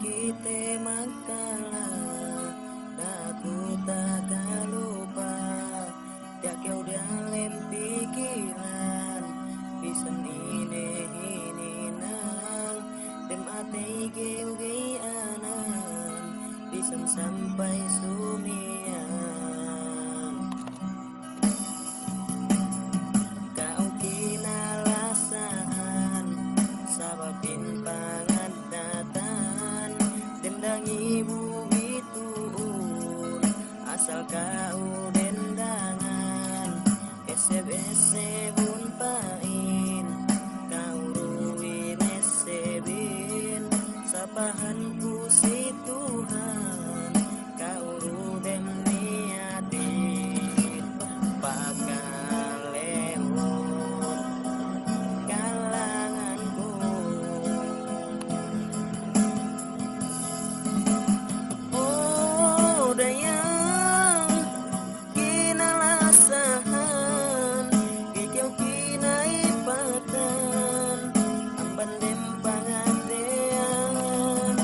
kita magkala aku tak lupa. Ya kau dalam pikiran bisan ini nang dem ate kau anan bisan sampai sumian. Kau kinalasan sababin pangandatan dendangi bumi tuun asal kau dendangan eseb-esebun pain kau ruin esebin sapahanku si Tuhan kau rudem niatin pakalewon kalanganku. Oh dayang kinalasahan ikaw kinaipatan amban dem pangandean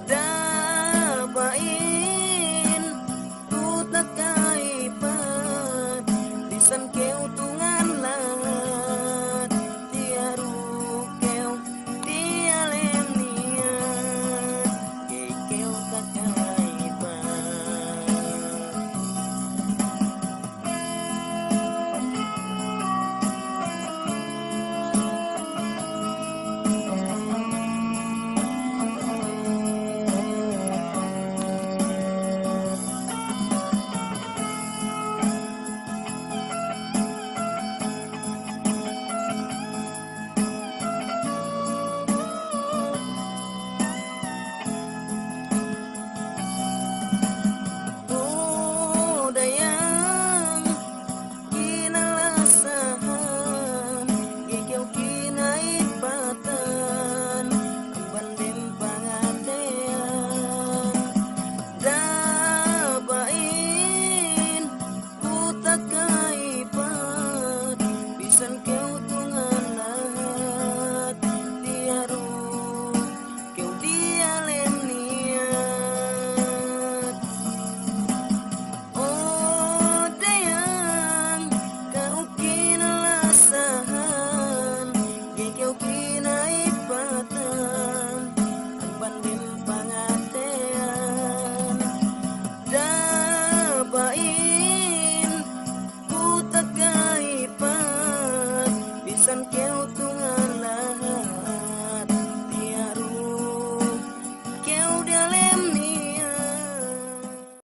dapain ku tak kaipat bisan keu tungan lahat tiaru keu tialem niat keu tak kaipat. Oh dayang kinalasahan ikaw kinaipatan amban dem pangatean dapain ku tak kaipat bisan keu tungan lahat tiaru keu dialem niat. Oh dayang kau kinalasahan ikaw kinaipatan amban dem pangatean dapain ku tak kaipat bisan keu